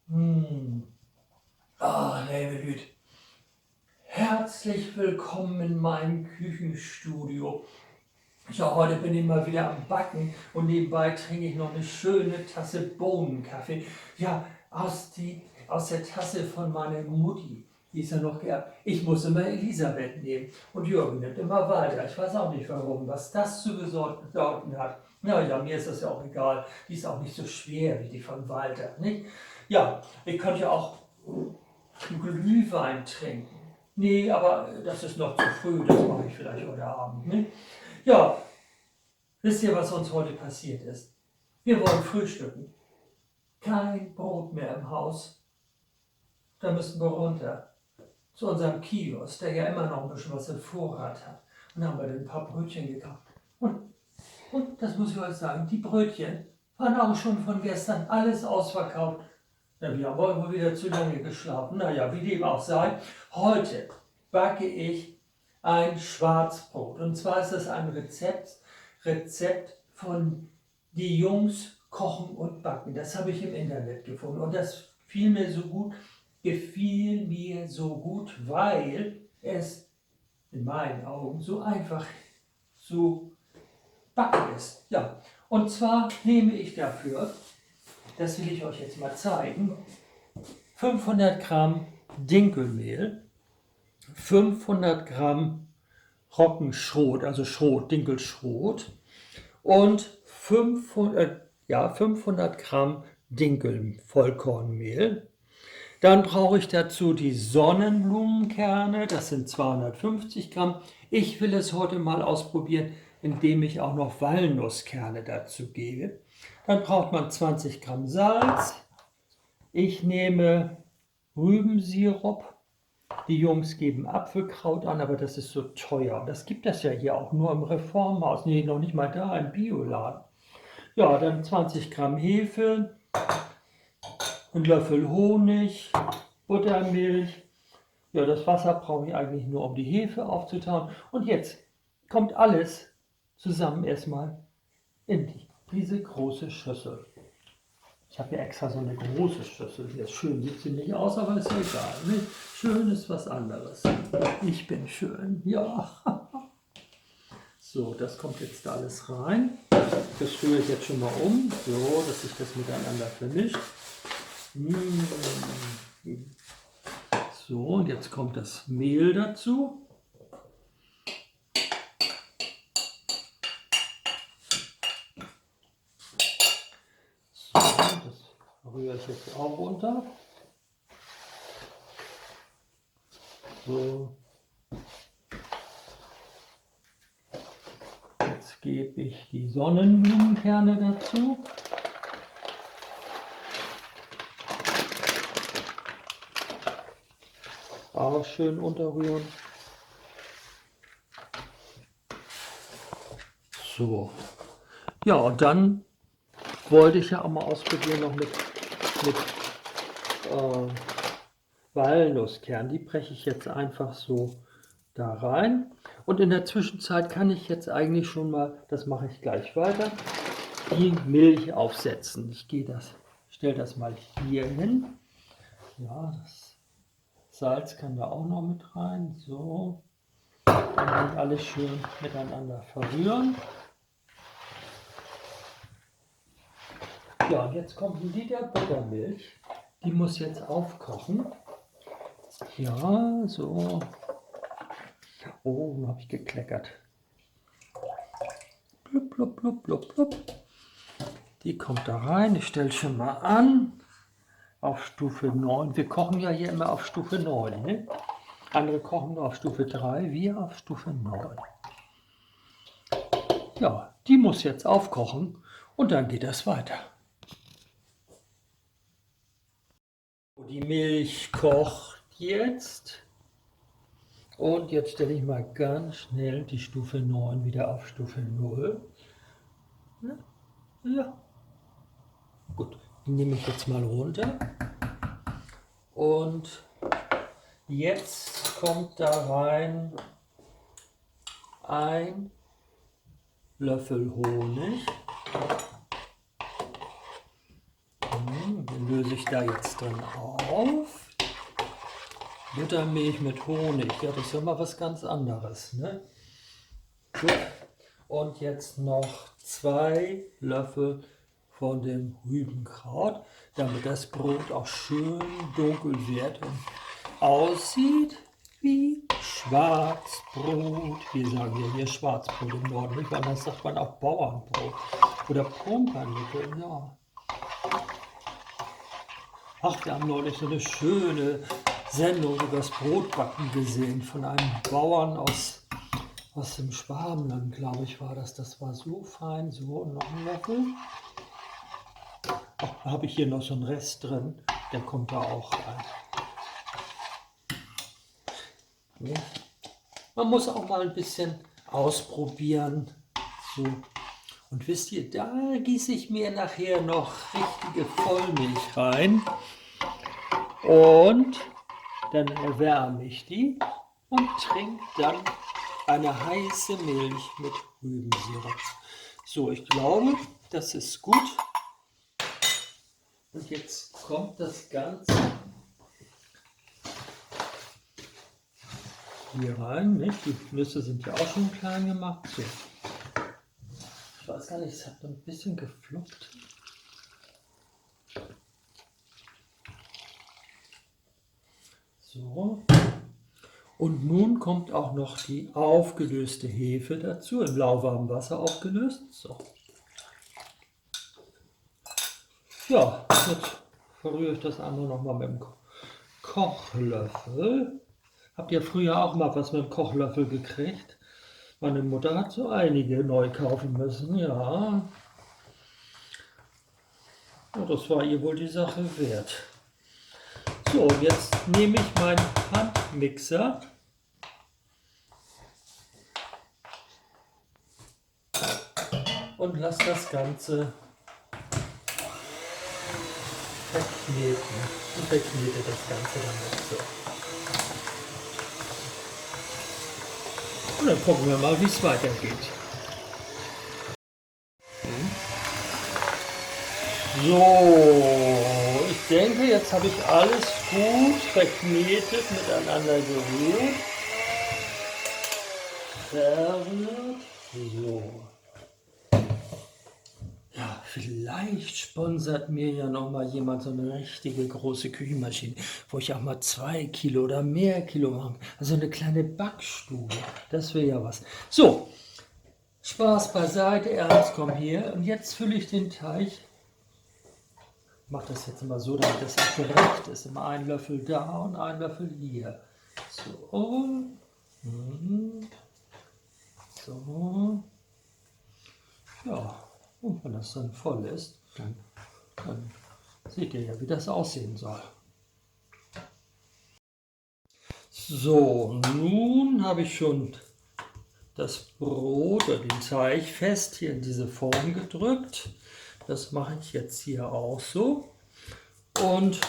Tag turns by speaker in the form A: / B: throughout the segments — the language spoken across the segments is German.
A: Hm. Liebe Leute, herzlich willkommen in meinem Küchenstudio. Ja, heute bin ich mal wieder am Backen und nebenbei trinke ich noch eine schöne Tasse Bohnenkaffee. Ja, aus der Tasse von meiner Mutti. Die ist ja noch geerbt. Ich muss immer Elisabeth nehmen und Jürgen nimmt immer Walter. Ich weiß auch nicht warum, was das zu bedeuten hat. Naja, mir ist das ja auch egal. Die ist auch nicht so schwer wie die von Walter, nicht? Ja, ich könnte ja auch Glühwein trinken. Nee, aber das ist noch zu früh, das mache ich vielleicht heute Abend. Ne? Ja, wisst ihr, was uns heute passiert ist? Wir wollen frühstücken. Kein Brot mehr im Haus. Da müssen wir runter zu unserem Kiosk, der ja immer noch ein bisschen was im Vorrat hat. Und da haben wir dann ein paar Brötchen gekauft. Und das muss ich euch sagen, die Brötchen waren auch schon von gestern alles ausverkauft. Ja, wir haben wohl wieder zu lange geschlafen. Naja, wie dem auch sei, heute backe ich ein Schwarzbrot. Und zwar ist das ein Rezept von Die Jungs kochen und backen. Das habe ich im Internet gefunden. Und das gefiel mir so gut, weil es in meinen Augen so einfach zu backen ist. Ja, und zwar nehme ich dafür, das will ich euch jetzt mal zeigen, 500 Gramm Dinkelmehl, 500 Gramm Roggenschrot, also Schrot, Dinkelschrot und 500 Gramm Dinkel-Vollkornmehl. Dann brauche ich dazu die Sonnenblumenkerne, das sind 250 Gramm. Ich will es heute mal ausprobieren, indem ich auch noch Walnusskerne dazu gebe. Dann braucht man 20 Gramm Salz. Ich nehme Rübensirup. Die Jungs geben Apfelkraut an, aber das ist so teuer. Das gibt es ja hier auch nur im Reformhaus. Nee, noch nicht mal da, im Bioladen. Ja, dann 20 Gramm Hefe, ein Löffel Honig, Buttermilch. Ja, das Wasser brauche ich eigentlich nur, um die Hefe aufzutauen. Und jetzt kommt alles zusammen erstmal in diese große Schüssel. Ich habe ja extra so eine große Schüssel. Jetzt schön sieht sie nicht aus, aber ist ja egal. Ne? Schön ist was anderes. Ich bin schön, ja. So, das kommt jetzt da alles rein. Das rühre ich jetzt schon mal um, so dass sich das miteinander vermischt. So, und jetzt kommt das Mehl dazu. So, das rühre ich jetzt auch runter. So. Jetzt gebe ich die Sonnenblumenkerne dazu. Auch schön unterrühren. So. Ja, und dann wollte ich ja auch mal ausprobieren noch mit Walnusskern. Die breche ich jetzt einfach so da rein. Und in der Zwischenzeit kann ich jetzt eigentlich schon mal, das mache ich gleich weiter, die Milch aufsetzen. Ich stelle das mal hier hin. Ja, das Salz kann da auch noch mit rein. So. Dann alles schön miteinander verrühren. Ja, und jetzt kommt 1 Liter Buttermilch. Die muss jetzt aufkochen. Ja, so. Oh, nun habe ich gekleckert. Blub, blub, blub, blub, blub. Die kommt da rein. Ich stelle schon mal an. Auf Stufe 9. Wir kochen ja hier immer auf Stufe 9. Ne? Andere kochen nur auf Stufe 3, wir auf Stufe 9. Ja, die muss jetzt aufkochen und dann geht das weiter. Die Milch kocht jetzt. Und jetzt stelle ich mal ganz schnell die Stufe 9 wieder auf Stufe 0. Ja. Gut, die nehme ich jetzt mal runter. Und jetzt kommt da rein ein Löffel Honig. löse ich da jetzt drin auf. Buttermilch mit Honig, ja, das ist ja mal was ganz anderes, ne? Gut. Und jetzt noch 2 Löffel von dem Rübenkraut, damit das Brot auch schön dunkel wird und aussieht wie Schwarzbrot. Wir sagen ja hier Schwarzbrot im Norden, nicht? Weil das sagt man auch Bauernbrot oder Pumpernickel, ja. Ach, wir haben neulich so eine schöne Sendung über das Brotbacken gesehen von einem Bauern aus dem Schwabenland, glaube ich, war das. Das war so fein, so, noch ein Löffel. Ach, da habe ich hier noch so einen Rest drin, der kommt da auch rein. Ja. Man muss auch mal ein bisschen ausprobieren. So. Und wisst ihr, da gieße ich mir nachher noch richtige Vollmilch rein. Und dann erwärme ich die und trinke dann eine heiße Milch mit Rübensirup. So, ich glaube, das ist gut. Und jetzt kommt das Ganze hier rein. Nicht? Die Nüsse sind ja auch schon klein gemacht. So. Ich weiß gar nicht, es hat ein bisschen gefluppt. So. Und nun kommt auch noch die aufgelöste Hefe dazu, im lauwarmen Wasser aufgelöst. So. Ja, jetzt verrühre ich das andere nochmal mit dem Kochlöffel. Habt ihr früher auch mal was mit dem Kochlöffel gekriegt? Meine Mutter hat so einige neu kaufen müssen, ja. Und das war ihr wohl die Sache wert. So, jetzt nehme ich meinen Handmixer und lasse das Ganze verkneten. Und verknete das Ganze damit so. Und dann gucken wir mal, wie es weitergeht. So, ich denke, jetzt habe ich alles gut verknetet, miteinander gerührt. Verrührt. So. Ja, vielleicht sponsert mir ja noch mal jemand so eine richtige große Küchenmaschine, wo ich auch mal 2 Kilo oder mehr Kilo machen kann. Also eine kleine Backstube, das wäre ja was. So, Spaß beiseite, Ernst, komm hier. Und jetzt fülle ich den Teig. Ich mache das jetzt immer so, damit das auch gerecht ist. Immer 1 Löffel da und 1 Löffel hier. So. So. Ja. Und wenn das dann voll ist, dann seht ihr ja, wie das aussehen soll. So, nun habe ich schon das Brot oder den Teig fest hier in diese Form gedrückt. Das mache ich jetzt hier auch so. Und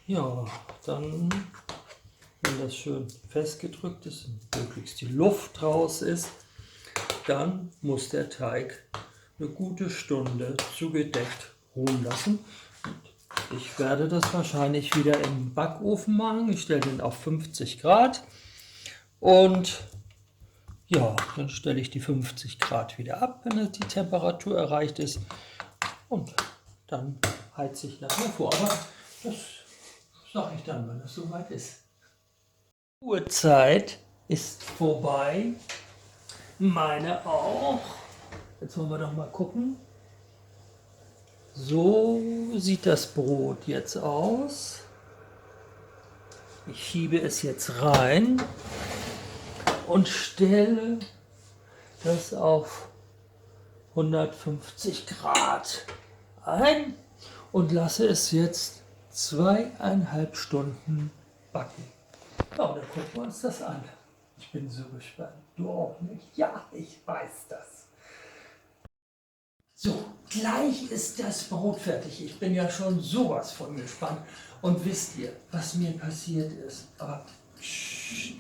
A: ja, dann, wenn das schön festgedrückt ist und möglichst die Luft raus ist, dann muss der Teig eine gute Stunde zugedeckt ruhen lassen. Und ich werde das wahrscheinlich wieder im Backofen machen. Ich stelle den auf 50 Grad und ja, dann stelle ich die 50 Grad wieder ab, wenn die Temperatur erreicht ist, und dann heize ich nachher vor. Aber das sage ich dann, wenn es soweit ist. Die Uhrzeit ist vorbei, meine auch. Jetzt wollen wir doch mal gucken. So sieht das Brot jetzt aus. Ich schiebe es jetzt rein und stelle das auf 150 Grad ein und lasse es jetzt 2,5 Stunden backen. Ja, und dann gucken wir uns das an. Ich bin so gespannt. Du auch nicht? Ja, ich weiß das. So, gleich ist das Brot fertig. Ich bin ja schon sowas von gespannt. Und wisst ihr, was mir passiert ist? Aber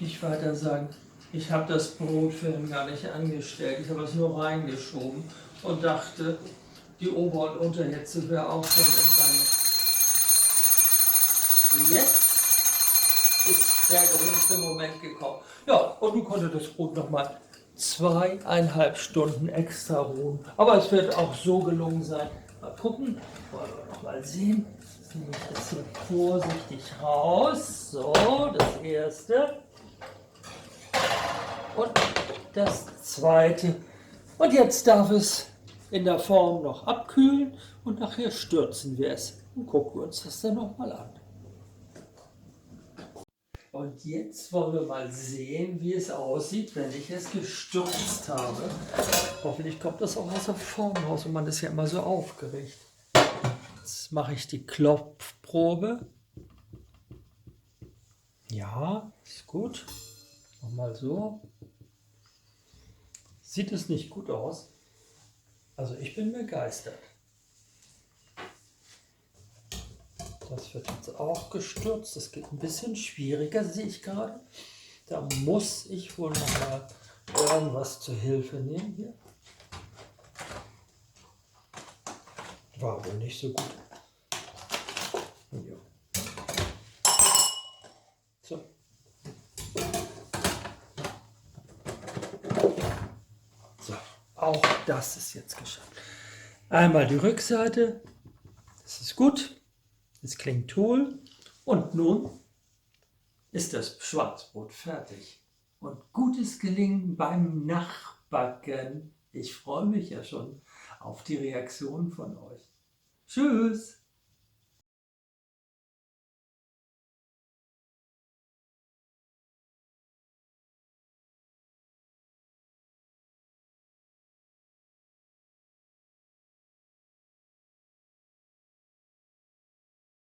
A: nicht weiter sagen. Ich habe das Brot vorhin gar nicht angestellt. Ich habe es nur reingeschoben und dachte, die Ober- und Unterhitze wäre auch schon im Gange. Jetzt ist der große Moment gekommen. Ja, und nun konnte das Brot nochmal 2,5 Stunden extra ruhen. Aber es wird auch so gelungen sein. Mal gucken, wollen wir noch mal sehen. Jetzt nehme ich das hier vorsichtig raus. So, das erste. Und das zweite. Und jetzt darf es in der Form noch abkühlen und nachher stürzen wir es und gucken uns das dann nochmal an. Und jetzt wollen wir mal sehen, wie es aussieht, wenn ich es gestürzt habe. Hoffentlich kommt das auch aus der Form raus und man ist ja immer so aufgeregt. Jetzt mache ich die Klopfprobe. Ja, ist gut. Nochmal so. Sieht es nicht gut aus? Also ich bin begeistert. Das wird jetzt auch gestürzt. Das geht ein bisschen schwieriger, sehe ich gerade. Da muss ich wohl noch mal irgendwas zur Hilfe nehmen hier. War wohl nicht so gut. Ja. So. So, auch das ist jetzt geschafft. Einmal die Rückseite. Das ist gut. Es klingt toll. Und nun ist das Schwarzbrot fertig. Und gutes Gelingen beim Nachbacken. Ich freue mich ja schon auf die Reaktion von euch. Tschüss!